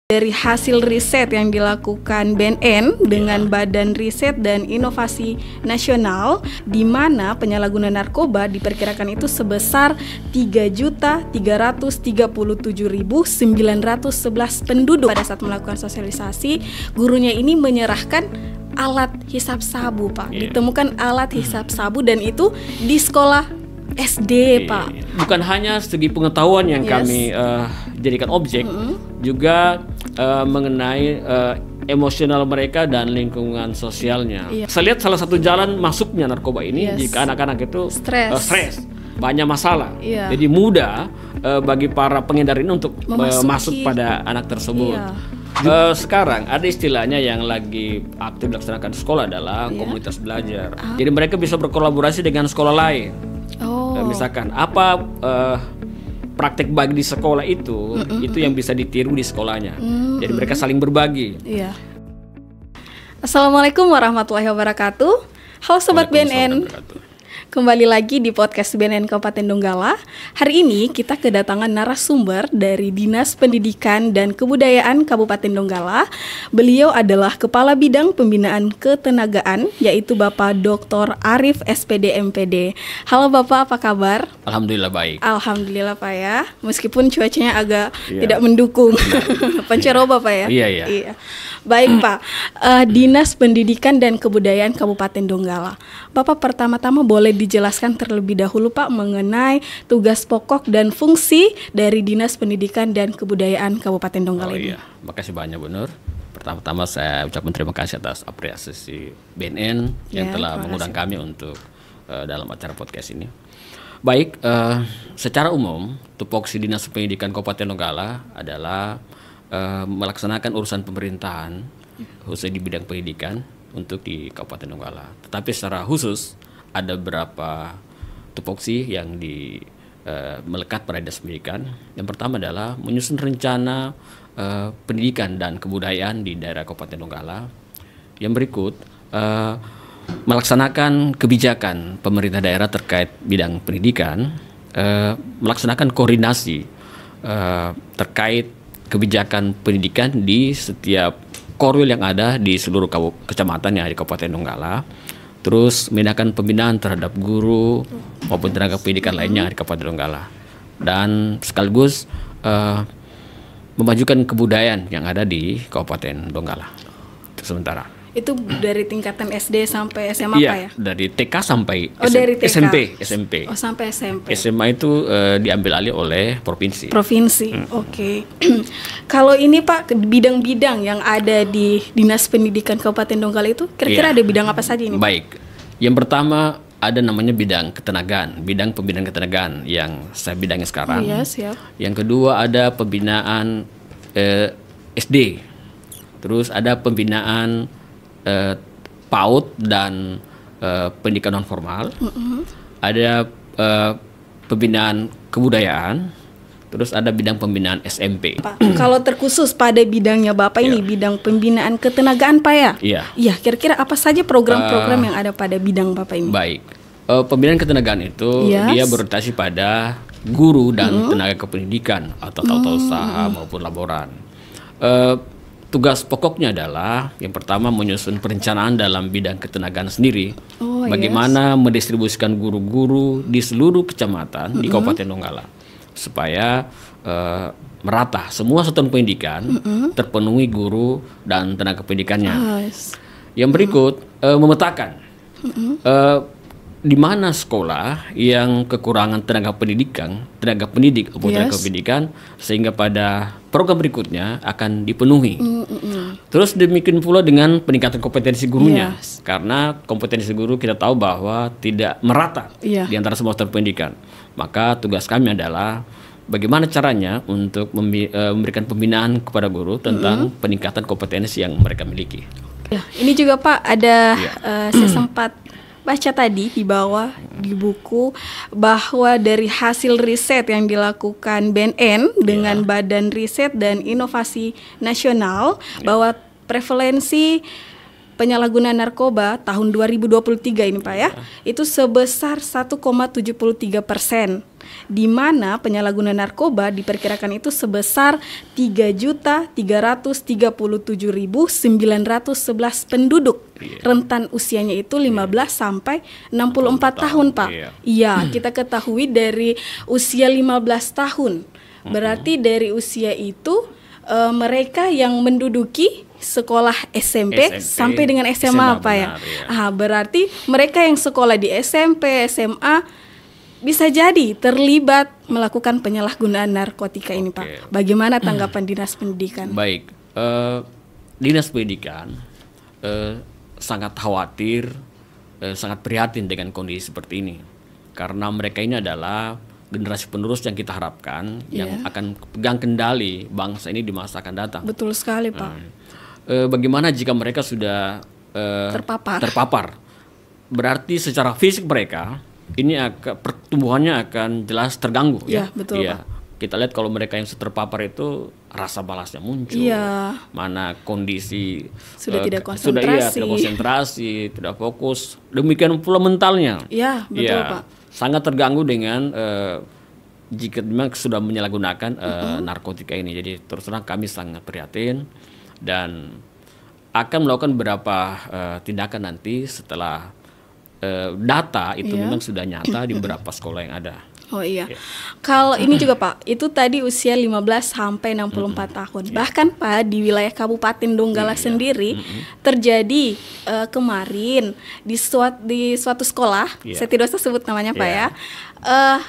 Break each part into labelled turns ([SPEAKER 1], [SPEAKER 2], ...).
[SPEAKER 1] Dari hasil riset yang dilakukan BNN dengan Badan Riset dan Inovasi Nasional, di mana penyalahgunaan narkoba diperkirakan itu sebesar 3.337.911 penduduk. Pada saat melakukan sosialisasi, gurunya ini menyerahkan alat hisap sabu, Pak. Ditemukan alat hisap sabu dan itu di sekolah SD, Pak.
[SPEAKER 2] Bukan hanya segi pengetahuan yang kami jadikan objek, juga mengenai emosional mereka dan lingkungan sosialnya. Saya lihat salah satu jalan masuknya narkoba ini jika anak-anak itu stres, banyak masalah. Jadi mudah bagi para pengedar ini untuk masuk pada anak tersebut. Sekarang ada istilahnya yang lagi aktif dilaksanakan di sekolah adalah komunitas belajar. Jadi mereka bisa berkolaborasi dengan sekolah lain. Misalkan apa praktek baik di sekolah itu yang bisa ditiru di sekolahnya. Jadi mereka saling berbagi.
[SPEAKER 1] Assalamualaikum warahmatullahi wabarakatuh. Halo Sobat BNN. Kembali lagi di podcast BNN Kabupaten Donggala. Hari ini kita kedatangan narasumber dari Dinas Pendidikan dan Kebudayaan Kabupaten Donggala. Beliau adalah Kepala Bidang Pembinaan Ketenagaan, yaitu Bapak Dr. Arif SPD MPD. Halo Bapak, apa kabar?
[SPEAKER 2] Alhamdulillah baik.
[SPEAKER 1] Alhamdulillah Pak ya. Meskipun cuacanya agak tidak mendukung. Pancaroba Bapak ya?
[SPEAKER 2] Iya.
[SPEAKER 1] Baik Pak, Dinas Pendidikan dan Kebudayaan Kabupaten Donggala. Bapak pertama-tama boleh dijelaskan terlebih dahulu Pak mengenai tugas pokok dan fungsi dari Dinas Pendidikan dan Kebudayaan Kabupaten Donggala ini.
[SPEAKER 2] Makasih banyak Bu Nur. Pertama-tama saya ucapkan terima kasih atas apresiasi BNN yang telah mengundang kami untuk dalam acara podcast ini. Baik, secara umum tupoksi Dinas Pendidikan Kabupaten Donggala adalah melaksanakan urusan pemerintahan khusus di bidang pendidikan untuk di Kabupaten Donggala. Tetapi secara khusus ada beberapa tupoksi yang melekat pada Dinas Pendidikan. Yang pertama adalah menyusun rencana pendidikan dan kebudayaan di daerah Kabupaten Donggala. Yang berikut melaksanakan kebijakan pemerintah daerah terkait bidang pendidikan, melaksanakan koordinasi terkait kebijakan pendidikan di setiap korwil yang ada di seluruh kecamatan yang ada di Kabupaten Donggala. Terus memindahkan pembinaan terhadap guru maupun tenaga pendidikan lainnya yang ada di Kabupaten Donggala. Dan sekaligus memajukan kebudayaan yang ada di Kabupaten Donggala. Itu sementara.
[SPEAKER 1] Itu dari tingkatan SD sampai SMA Pak ya?
[SPEAKER 2] Dari TK sampai
[SPEAKER 1] dari TK.
[SPEAKER 2] SMP.
[SPEAKER 1] Oh, sampai SMP.
[SPEAKER 2] SMA itu diambil alih oleh provinsi.
[SPEAKER 1] Oke. Kalau ini Pak, bidang-bidang yang ada di Dinas Pendidikan Kabupaten Donggala itu kira-kira ada bidang apa saja ini?
[SPEAKER 2] Baik. Yang pertama ada namanya bidang ketenagaan, bidang pembinaan ketenagaan yang saya bidangi sekarang.
[SPEAKER 1] Siap.
[SPEAKER 2] Yang kedua ada pembinaan SD. Terus ada pembinaan PAUD dan pendidikan non formal, ada pembinaan kebudayaan, terus ada bidang pembinaan SMP.
[SPEAKER 1] Pak, kalau terkhusus pada bidangnya Bapak ini, bidang pembinaan ketenagaan Pak ya? Iya, kira-kira apa saja program-program yang ada pada bidang Bapak ini?
[SPEAKER 2] Baik, pembinaan ketenagaan itu dia berorientasi pada guru dan tenaga kependidikan atau tata usaha maupun laboran. Tugas pokoknya adalah yang pertama menyusun perencanaan dalam bidang ketenagaan sendiri. Bagaimana mendistribusikan guru-guru di seluruh kecamatan di Kabupaten Donggala supaya merata semua satuan pendidikan terpenuhi guru dan tenaga pendidikannya. Yang berikut memetakan di mana sekolah yang kekurangan tenaga pendidik atau tenaga pendidikan sehingga pada program berikutnya akan dipenuhi. Terus demikian pula dengan peningkatan kompetensi gurunya, karena kompetensi guru kita tahu bahwa tidak merata di antara semua satuan pendidikan. Maka tugas kami adalah bagaimana caranya untuk memberikan pembinaan kepada guru tentang peningkatan kompetensi yang mereka miliki.
[SPEAKER 1] Ini juga Pak ada saya sempat baca tadi di bawah di buku bahwa dari hasil riset yang dilakukan BNN dengan Badan Riset dan Inovasi Nasional bahwa prevalensi penyalahgunaan narkoba tahun 2023 ini Pak ya, itu sebesar 1,73%. di mana penyalahgunaan narkoba diperkirakan itu sebesar 3.337.911 penduduk. Rentan usianya itu 15 sampai 64 tahun, Pak. Iya, kita ketahui dari usia 15 tahun. Berarti dari usia itu mereka yang menduduki sekolah SMP sampai dengan SMA Pak ya. Berarti mereka yang sekolah di SMP, SMA bisa jadi terlibat melakukan penyalahgunaan narkotika ini, Pak. Bagaimana tanggapan Dinas Pendidikan?
[SPEAKER 2] Baik, Dinas Pendidikan sangat khawatir, sangat prihatin dengan kondisi seperti ini. Karena mereka ini adalah generasi penerus yang kita harapkan yang akan pegang kendali bangsa ini di masa akan datang.
[SPEAKER 1] Betul sekali, Pak.
[SPEAKER 2] Bagaimana jika mereka sudah terpapar? Berarti secara fisik mereka ini pertumbuhannya akan jelas terganggu.
[SPEAKER 1] Betul, Pak.
[SPEAKER 2] Kita lihat kalau mereka yang terpapar itu rasa balasnya muncul, mana kondisi
[SPEAKER 1] sudah tidak konsentrasi,
[SPEAKER 2] tidak fokus. Demikian pula mentalnya.
[SPEAKER 1] Betul, Pak.
[SPEAKER 2] Sangat terganggu dengan jika memang sudah menyalahgunakan narkotika ini. Jadi terus terang kami sangat prihatin dan akan melakukan beberapa tindakan nanti setelah data itu memang sudah nyata di beberapa sekolah yang ada.
[SPEAKER 1] Kalau ini juga Pak, itu tadi usia 15 sampai 64 tahun. Bahkan Pak di wilayah Kabupaten Donggala sendiri terjadi kemarin di suatu sekolah, saya tidak usah sebut namanya Pak ya.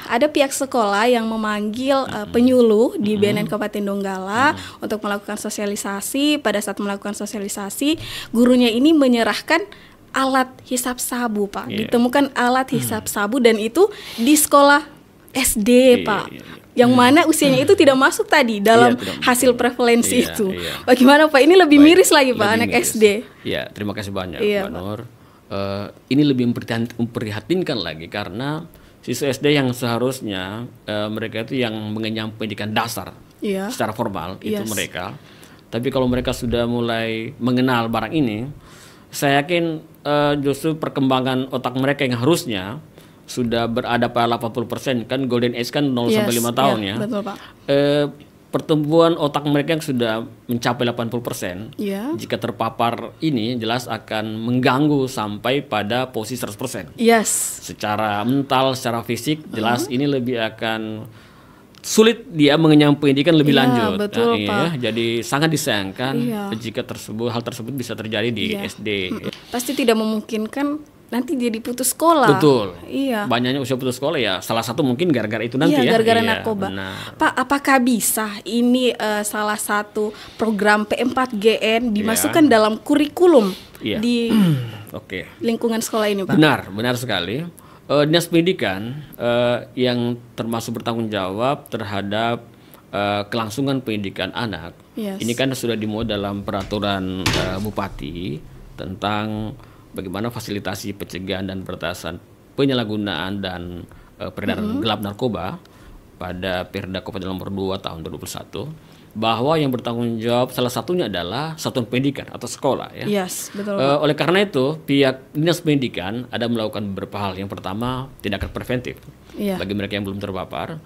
[SPEAKER 1] Ada pihak sekolah yang memanggil penyuluh di BNN Kabupaten Donggala untuk melakukan sosialisasi. Pada saat melakukan sosialisasi, gurunya ini menyerahkan alat hisap sabu, Pak. Ditemukan alat hisap sabu dan itu di sekolah SD, Pak. Yang mana usianya itu tidak masuk tadi dalam hasil prevalensi itu. Bagaimana Pak? Ini lebih miris lagi Pak, anak SD.
[SPEAKER 2] Ya, terima kasih banyak Mbak Nur. Ini lebih memprihatinkan lagi karena siswa SD yang seharusnya mereka itu yang mengenyam pendidikan dasar secara formal itu mereka. Tapi kalau mereka sudah mulai mengenal barang ini, saya yakin justru perkembangan otak mereka yang harusnya sudah berada pada 80%, kan golden age kan 0 sampai 5 tahun ya.
[SPEAKER 1] Betul, Pak.
[SPEAKER 2] Pertumbuhan otak mereka yang sudah mencapai 80%, jika terpapar ini jelas akan mengganggu sampai pada posisi 100%. Secara mental, secara fisik jelas ini lebih akan sulit dia mengenyam pendidikan lebih lanjut.
[SPEAKER 1] Betul, Pak.
[SPEAKER 2] Jadi sangat disayangkan jika hal tersebut bisa terjadi di SD.
[SPEAKER 1] Pasti tidak memungkinkan nanti dia diputus sekolah.
[SPEAKER 2] Betul. Banyaknya usia putus sekolah ya. Salah satu mungkin gara-gara itu nanti
[SPEAKER 1] gara-gara narkoba. Pak, apakah bisa ini salah satu program P4GN dimasukkan dalam kurikulum di lingkungan sekolah ini, Pak?
[SPEAKER 2] Benar sekali. Dinas Pendidikan yang termasuk bertanggung jawab terhadap kelangsungan pendidikan anak. Ini kan sudah dimuat dalam peraturan Bupati tentang bagaimana fasilitasi pencegahan dan pembatasan penyalahgunaan dan peredaran gelap narkoba pada Perda Kabupaten nomor 2 tahun 2021, bahwa yang bertanggung jawab salah satunya adalah satuan pendidikan atau sekolah ya.
[SPEAKER 1] Betul.
[SPEAKER 2] Oleh karena itu pihak Dinas Pendidikan ada melakukan beberapa hal. Yang pertama, tindakan preventif bagi mereka yang belum terpapar.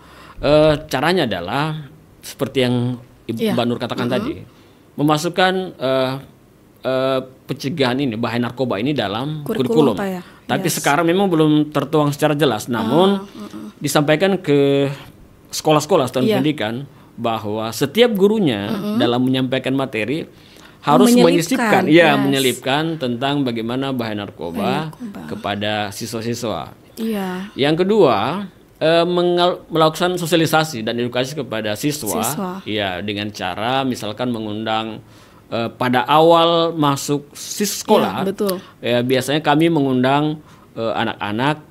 [SPEAKER 2] Caranya adalah seperti yang Mbak Nur katakan tadi, memasukkan pencegahan ini, bahaya narkoba ini dalam kurikulum. Tapi sekarang memang belum tertuang secara jelas, namun disampaikan ke sekolah-sekolah satuan pendidikan bahwa setiap gurunya dalam menyampaikan materi harus menyelipkan tentang bagaimana bahaya narkoba kepada siswa-siswa. Yang kedua, melakukan sosialisasi dan edukasi kepada siswa. Dengan cara misalkan mengundang pada awal masuk sekolah, biasanya kami mengundang anak-anak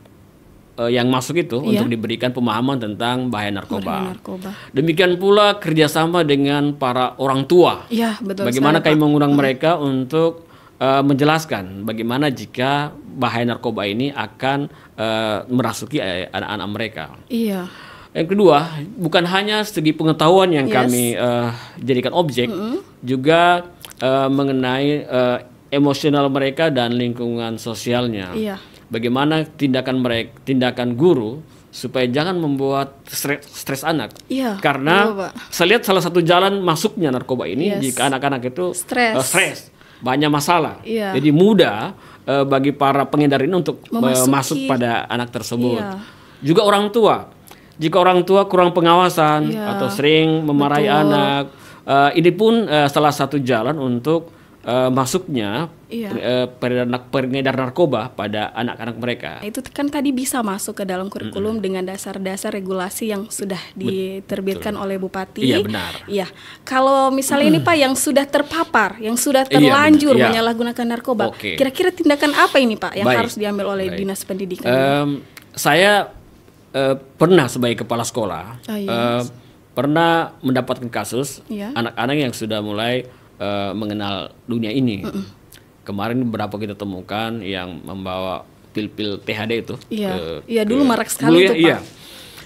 [SPEAKER 2] yang masuk itu untuk diberikan pemahaman tentang bahaya narkoba. Demikian pula kerjasama dengan para orang tua. Bagaimana kami mengundang mereka untuk menjelaskan bagaimana jika bahaya narkoba ini akan merasuki anak-anak mereka. Yang kedua, bukan hanya segi pengetahuan yang kami jadikan objek, juga mengenai emosional mereka dan lingkungan sosialnya. Bagaimana tindakan guru supaya jangan membuat stres anak.
[SPEAKER 1] Iya,
[SPEAKER 2] karena saya lihat salah satu jalan masuknya narkoba ini jika anak-anak itu stres, banyak masalah. Jadi mudah bagi para pengedar ini untuk masuk pada anak tersebut. Juga orang tua. Jika orang tua kurang pengawasan atau sering memarahi anak, ini pun salah satu jalan untuk masuknya pengedar narkoba pada anak-anak mereka.
[SPEAKER 1] Itu kan tadi bisa masuk ke dalam kurikulum dengan dasar-dasar regulasi yang sudah diterbitkan oleh Bupati.
[SPEAKER 2] Iya, benar.
[SPEAKER 1] Iya. Kalau misalnya ini Pak yang sudah terpapar, yang sudah terlanjur menyalahgunakan narkoba, kira-kira tindakan apa ini Pak yang harus diambil oleh Dinas Pendidikan?
[SPEAKER 2] Saya pernah sebagai kepala sekolah pernah mendapatkan kasus anak-anak yang sudah mulai mengenal dunia ini. Kemarin beberapa kita temukan yang membawa pil-pil THD itu.
[SPEAKER 1] Iya, dulu marak sekali itu Pak.
[SPEAKER 2] Iya.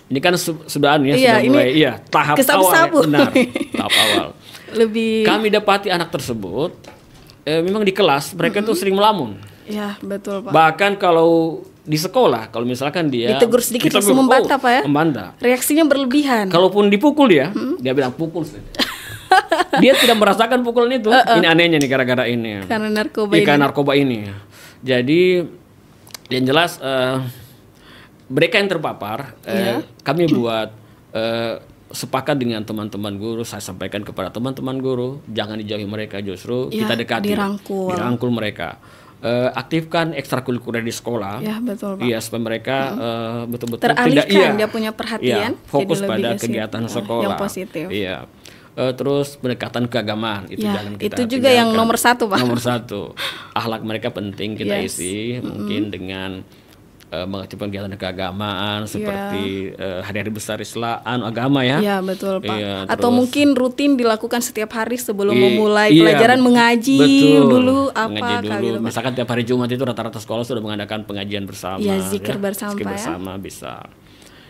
[SPEAKER 2] Ini kan sudah mulai tahap awal. Benar, tahap awal. Kami dapati anak tersebut memang di kelas mereka itu sering melamun.
[SPEAKER 1] Iya, betul Pak.
[SPEAKER 2] Bahkan kalau di sekolah, kalau misalkan dia
[SPEAKER 1] ditegur sedikit langsung membantah Pak ya.
[SPEAKER 2] Membantah.
[SPEAKER 1] Reaksinya berlebihan.
[SPEAKER 2] Kalaupun dipukul dia bilang pukul saja. Dia tidak merasakan pukulan itu. Ini anehnya nih gara-gara ini.
[SPEAKER 1] Karena narkoba ini.
[SPEAKER 2] Jadi yang jelas mereka yang terpapar, kami buat sepakat dengan teman-teman guru. Saya sampaikan kepada teman-teman guru, jangan dijauhi mereka, justru kita dekati, dirangkul mereka. Aktifkan ekstrakurikuler di sekolah.
[SPEAKER 1] Ya, betul Pak.
[SPEAKER 2] Iya, supaya mereka betul-betul
[SPEAKER 1] teralihkan dia punya perhatian,
[SPEAKER 2] fokus pada kegiatan sekolah
[SPEAKER 1] yang positif.
[SPEAKER 2] Iya. Terus pendekatan keagamaan itu jangan kita
[SPEAKER 1] itu juga yang nomor satu Pak.
[SPEAKER 2] Nomor satu, akhlak mereka penting kita isi mungkin dengan mengaktifkan kegiatan keagamaan seperti hari-hari besar Islam agama ya.
[SPEAKER 1] Iya betul Pak. Atau mungkin rutin dilakukan setiap hari sebelum memulai pelajaran mengaji dulu apa
[SPEAKER 2] gitu. Misalkan tiap hari Jumat itu rata-rata sekolah sudah mengadakan pengajian bersama.
[SPEAKER 1] Iya, zikir bersama
[SPEAKER 2] zikir bersama bisa.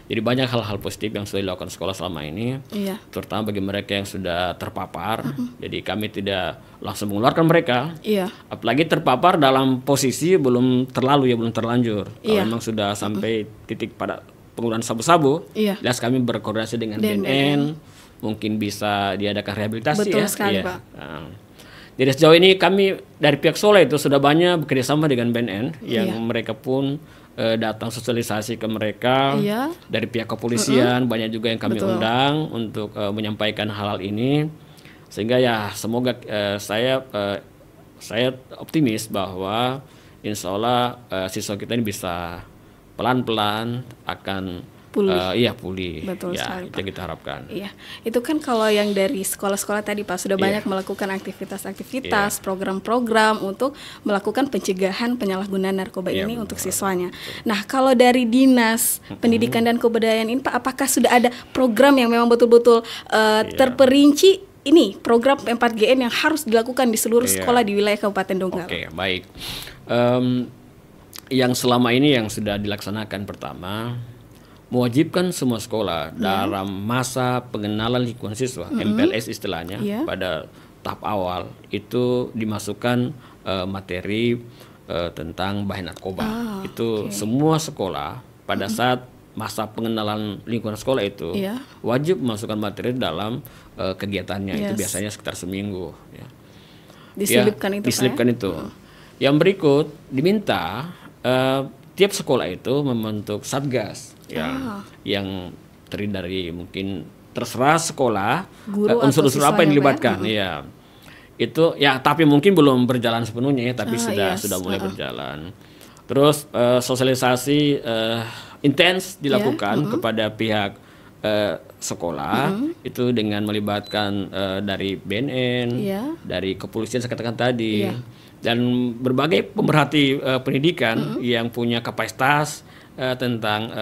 [SPEAKER 2] Jadi banyak hal-hal positif yang sudah dilakukan sekolah selama ini, terutama bagi mereka yang sudah terpapar. Jadi kami tidak langsung mengeluarkan mereka, apalagi terpapar dalam posisi belum terlanjur. Kalau memang sudah sampai titik pada penggunaan sabu-sabu, jelas kami berkoordinasi dengan BNN, mungkin bisa diadakan rehabilitasi.
[SPEAKER 1] Betul sekali Pak.
[SPEAKER 2] Jadi sejauh ini kami dari pihak sekolah itu sudah banyak bekerjasama dengan BNN yang mereka pun datang sosialisasi ke mereka. Dari pihak kepolisian banyak juga yang kami undang untuk menyampaikan hal-hal ini, sehingga ya semoga saya optimis bahwa insya Allah siswa kita ini bisa pelan-pelan akan pulih.
[SPEAKER 1] Betul sekali,
[SPEAKER 2] itu yang kita harapkan.
[SPEAKER 1] Iya, itu kan kalau yang dari sekolah-sekolah tadi Pak sudah banyak melakukan aktivitas-aktivitas, program-program untuk melakukan pencegahan penyalahgunaan narkoba ini untuk siswanya. Nah, kalau dari Dinas Pendidikan dan Kebudayaan ini Pak, apakah sudah ada program yang memang betul-betul terperinci ini program P4GN yang harus dilakukan di seluruh sekolah di wilayah Kabupaten Donggala?
[SPEAKER 2] Oke, baik. Yang selama ini yang sudah dilaksanakan pertama, mewajibkan semua sekolah dalam masa pengenalan lingkungan siswa, MPLS istilahnya, pada tahap awal itu dimasukkan materi tentang bahaya narkoba. Semua sekolah pada saat masa pengenalan lingkungan sekolah itu wajib memasukkan materi dalam kegiatannya. Itu biasanya sekitar seminggu. Diselipkan itu. Yang berikut diminta tiap sekolah itu membentuk satgas yang terdiri dari mungkin terserah sekolah unsur-unsur apa yang dilibatkan itu tapi mungkin belum berjalan sepenuhnya tapi sudah mulai berjalan. Terus sosialisasi intens dilakukan kepada pihak sekolah itu dengan melibatkan dari BNN, dari kepolisian saya katakan tadi, dan berbagai pemerhati pendidikan yang punya kapasitas tentang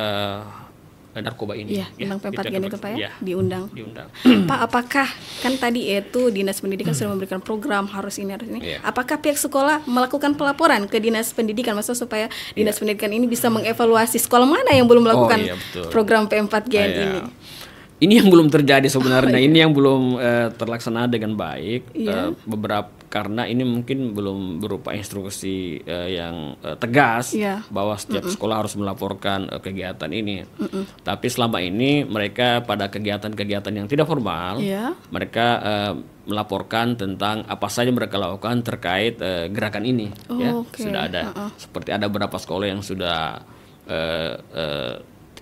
[SPEAKER 2] narkoba ini.
[SPEAKER 1] Tentang P4GN itu Pak diundang. Pak, apakah kan tadi itu Dinas Pendidikan sudah memberikan program harus ini. Apakah pihak sekolah melakukan pelaporan ke Dinas Pendidikan maksudnya supaya Dinas Pendidikan ini bisa mengevaluasi sekolah mana yang belum melakukan program P4GN ini?
[SPEAKER 2] ini yang belum terjadi sebenarnya. Ini yang belum terlaksana dengan baik. Beberapa karena ini mungkin belum berupa instruksi yang tegas bahwa setiap sekolah harus melaporkan kegiatan ini. Tapi selama ini mereka pada kegiatan-kegiatan yang tidak formal, mereka melaporkan tentang apa saja mereka lakukan terkait gerakan ini. Sudah ada seperti ada beberapa sekolah yang sudah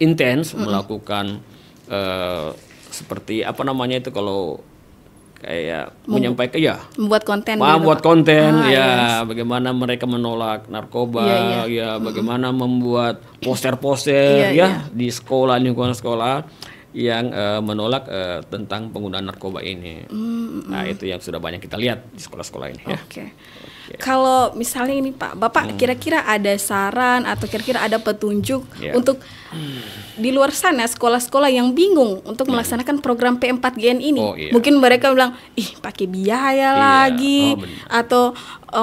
[SPEAKER 2] intens melakukan seperti apa namanya itu kalau kayak menyampaikan
[SPEAKER 1] membuat konten
[SPEAKER 2] membuat konten bagaimana mereka menolak narkoba bagaimana membuat poster-poster di sekolah, lingkungan sekolah yang menolak tentang penggunaan narkoba ini. Nah, itu yang sudah banyak kita lihat di sekolah-sekolah ini.
[SPEAKER 1] Kalau misalnya ini Pak, Bapak kira-kira ada saran atau kira-kira ada petunjuk untuk di luar sana sekolah-sekolah yang bingung untuk melaksanakan program P4GN ini? Mungkin mereka bilang, pakai biaya lagi, atau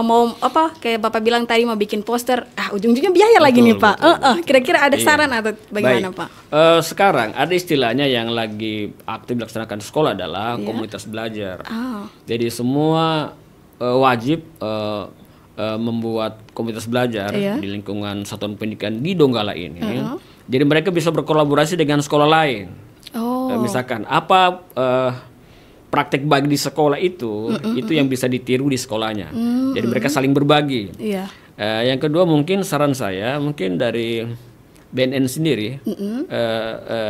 [SPEAKER 1] mau apa kayak Bapak bilang tadi mau bikin poster, ujung-ujungnya biaya lagi nih Pak. Kira-kira ada saran atau bagaimana Pak?
[SPEAKER 2] Sekarang ada istilahnya yang lagi aktif dilaksanakan di sekolah adalah komunitas belajar. Jadi semua wajib membuat komunitas belajar di lingkungan satuan pendidikan di Donggala ini. Jadi mereka bisa berkolaborasi dengan sekolah lain. Misalkan apa praktek baik di sekolah itu yang bisa ditiru di sekolahnya. Jadi mereka saling berbagi. Yang kedua mungkin saran saya mungkin dari BNN sendiri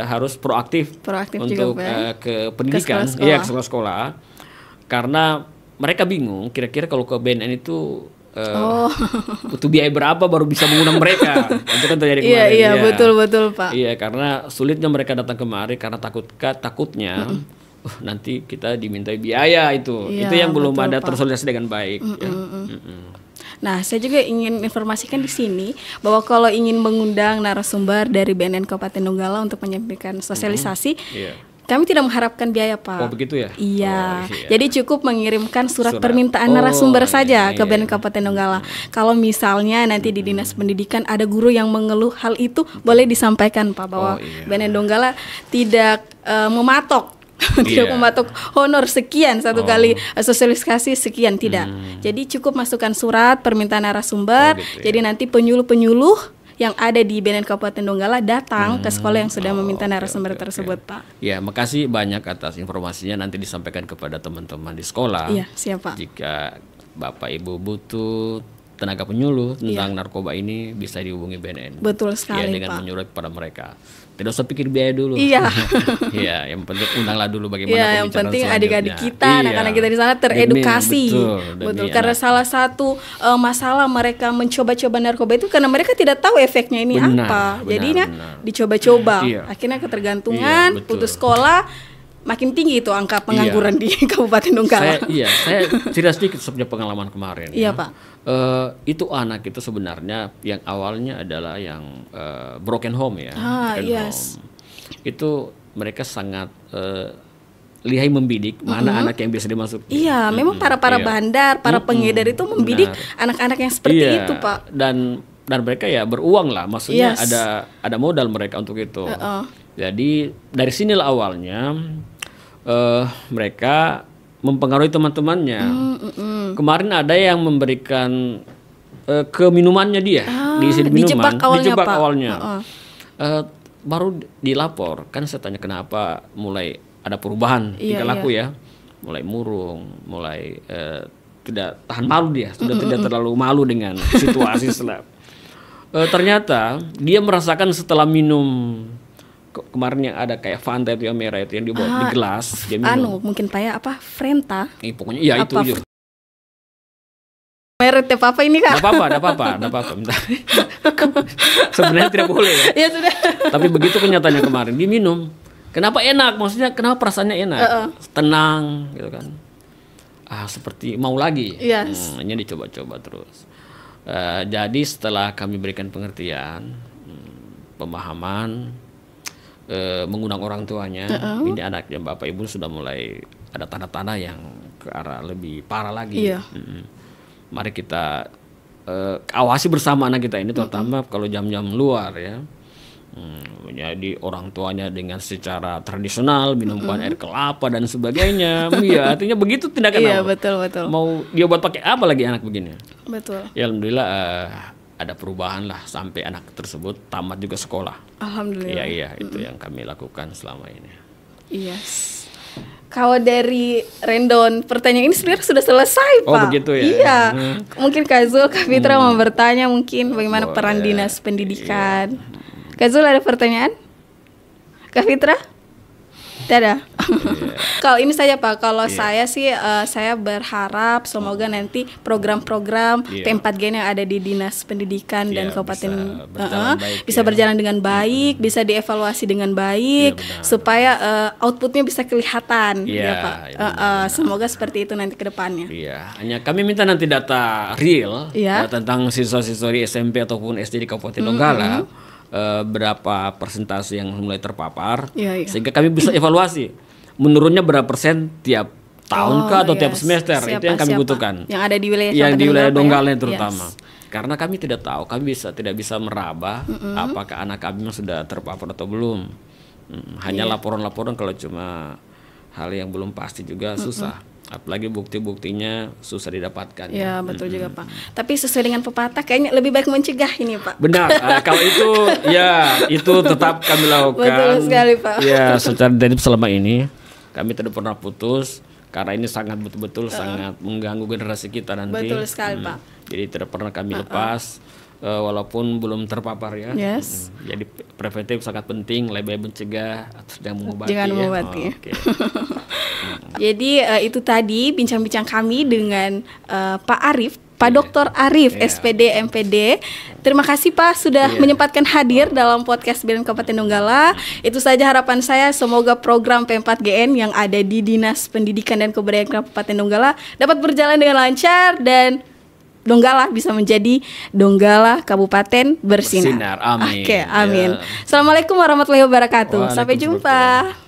[SPEAKER 2] harus proaktif untuk ke pendidikan, ke sekolah-sekolah, karena mereka bingung kira-kira kalau ke BNN itu butuh biaya berapa baru bisa mengundang mereka. Itu kan terjadi kemarin.
[SPEAKER 1] Betul Pak.
[SPEAKER 2] Karena sulitnya mereka datang kemari karena takutnya nanti kita dimintai biaya itu yang belum ada tersosialisasi dengan baik.
[SPEAKER 1] Nah, saya juga ingin informasikan di sini bahwa kalau ingin mengundang narasumber dari BNN Kabupaten Donggala untuk menyampaikan sosialisasi, kami tidak mengharapkan biaya Pak.
[SPEAKER 2] Oh begitu ya?
[SPEAKER 1] Iya. Jadi cukup mengirimkan surat permintaan narasumber saja ke BNN Kabupaten Donggala. Kalau misalnya nanti di Dinas Pendidikan ada guru yang mengeluh hal itu, boleh disampaikan Pak bahwa BNN Donggala tidak mematok. Tidak mematok honor sekian satu kali sosialisasi sekian, tidak. Jadi cukup masukkan surat permintaan narasumber. Jadi nanti penyuluh-penyuluh yang ada di BNN Kabupaten Donggala datang ke sekolah yang sudah meminta narasumber tersebut Pak.
[SPEAKER 2] Ya, makasih banyak atas informasinya, nanti disampaikan kepada teman-teman di sekolah.
[SPEAKER 1] Siap Pak.
[SPEAKER 2] Jika Bapak Ibu butuh tenaga penyuluh tentang narkoba ini bisa dihubungi BNN.
[SPEAKER 1] Betul sekali
[SPEAKER 2] dengan
[SPEAKER 1] Pak.
[SPEAKER 2] menyuruh kepada mereka. Tidak usah pikir biaya dulu. Yang penting undanglah dulu bagaimana
[SPEAKER 1] yang penting adik-adik kita, anak-anak kita di sana teredukasi. Betul. Karena salah satu masalah mereka mencoba-coba narkoba itu karena mereka tidak tahu efeknya ini apa. Jadinya dicoba-coba. Akhirnya ketergantungan, putus sekolah, makin tinggi itu angka pengangguran di Kabupaten Donggala.
[SPEAKER 2] Saya cerita sedikit sebenarnya pengalaman kemarin.
[SPEAKER 1] Pak.
[SPEAKER 2] Itu anak itu sebenarnya yang awalnya adalah yang broken home ya. Home. Itu mereka sangat lihai membidik mana anak yang bisa dimasuk.
[SPEAKER 1] Memang para bandar, para pengedar itu membidik anak-anak yang seperti itu Pak.
[SPEAKER 2] Dan mereka ya beruang lah, maksudnya ada modal mereka untuk itu. Jadi dari sinilah awalnya mereka mempengaruhi teman-temannya. Kemarin ada yang memberikan ke minumannya dia, diisi di minuman, dijebak awalnya. Baru dilapor, kan saya tanya kenapa mulai ada perubahan tingkah laku ya, mulai murung, mulai tidak tahan malu dia, sudah tidak terlalu malu dengan situasi setelah. Ternyata dia merasakan setelah minum kemarin yang ada kayak Fanta itu yang merah itu yang dibawa di gelas dia minum.
[SPEAKER 1] Mungkin kayak apa? Frenta.
[SPEAKER 2] Pokoknya itu.
[SPEAKER 1] Merek apa ini Kak?
[SPEAKER 2] Enggak apa-apa. Sebenarnya tidak boleh ya.
[SPEAKER 1] Sudah.
[SPEAKER 2] Tapi begitu kenyataannya kemarin diminum. Kenapa enak? Maksudnya kenapa perasaannya enak? Tenang gitu kan. Seperti mau lagi. Ini dicoba-coba terus. Jadi setelah kami berikan pengertian, pemahaman, mengundang orang tuanya, ini anaknya Bapak Ibu sudah mulai ada tanda-tanda yang ke arah lebih parah lagi. Mari kita awasi bersama anak kita ini, terutama kalau jam-jam luar ya. Jadi orang tuanya dengan secara tradisional minumkan air kelapa dan sebagainya. Iya, artinya begitu tindakan.
[SPEAKER 1] Iya, betul.
[SPEAKER 2] Mau dia buat pakai apa lagi anak begini?
[SPEAKER 1] Betul.
[SPEAKER 2] Ya alhamdulillah ada perubahan lah sampai anak tersebut tamat juga sekolah.
[SPEAKER 1] Alhamdulillah.
[SPEAKER 2] Iya, itu yang kami lakukan selama ini.
[SPEAKER 1] Iya. Kalau dari Rendon, pertanyaan ini sebenarnya sudah selesai, Pak.
[SPEAKER 2] Oh, begitu ya?
[SPEAKER 1] Iya. Mungkin Kak Zul, Kak Fitra mau bertanya mungkin bagaimana peran dinas pendidikan. Kak Zul ada pertanyaan? Kak Fitra? Tidak. Kalau ini saja Pak, kalau saya sih saya berharap semoga nanti program-program P4G yang ada di Dinas Pendidikan dan Kabupaten bisa berjalan dengan baik, bisa dievaluasi dengan baik, supaya outputnya bisa kelihatan, ya Pak. Semoga seperti itu nanti ke depannya.
[SPEAKER 2] Iya, hanya kami minta nanti data real tentang siswa-siswa di SMP ataupun SD di Kabupaten Donggala. Berapa persentase yang mulai terpapar sehingga kami bisa evaluasi menurunnya berapa persen tiap tahun atau tiap semester. Itu yang kami butuhkan
[SPEAKER 1] yang ada di wilayah
[SPEAKER 2] Donggala terutama karena kami tidak tahu, kami tidak bisa meraba apakah anak kami sudah terpapar atau belum. Hanya laporan-laporan, kalau cuma hal yang belum pasti juga susah. Apalagi bukti-buktinya susah didapatkan.
[SPEAKER 1] Ya, betul juga Pak. Tapi sesuai dengan pepatah kayaknya lebih baik mencegah ini Pak.
[SPEAKER 2] Benar, kalau itu itu tetap kami lakukan.
[SPEAKER 1] Betul sekali Pak.
[SPEAKER 2] Ya, secara intensif selama ini kami tidak pernah putus karena ini sangat betul-betul sangat mengganggu generasi kita nanti.
[SPEAKER 1] Betul sekali Pak.
[SPEAKER 2] Jadi tidak pernah kami lepas. Walaupun belum terpapar ya. Jadi preventif sangat penting, lebih mencegah atau sedang mengobati.
[SPEAKER 1] Jangan mengobati. Jadi itu tadi bincang-bincang kami dengan Pak Arif, Pak Dr. Arif, SPD, MPD. Terima kasih Pak sudah menyempatkan hadir dalam podcast BNN Kabupaten Donggala. Itu saja harapan saya, semoga program P4GN yang ada di Dinas Pendidikan dan Kebudayaan Kabupaten Donggala dapat berjalan dengan lancar dan Donggala bisa menjadi Donggala Kabupaten bersinar.
[SPEAKER 2] Amin.
[SPEAKER 1] Oke, amin. Assalamualaikum warahmatullahi wabarakatuh. Sampai jumpa.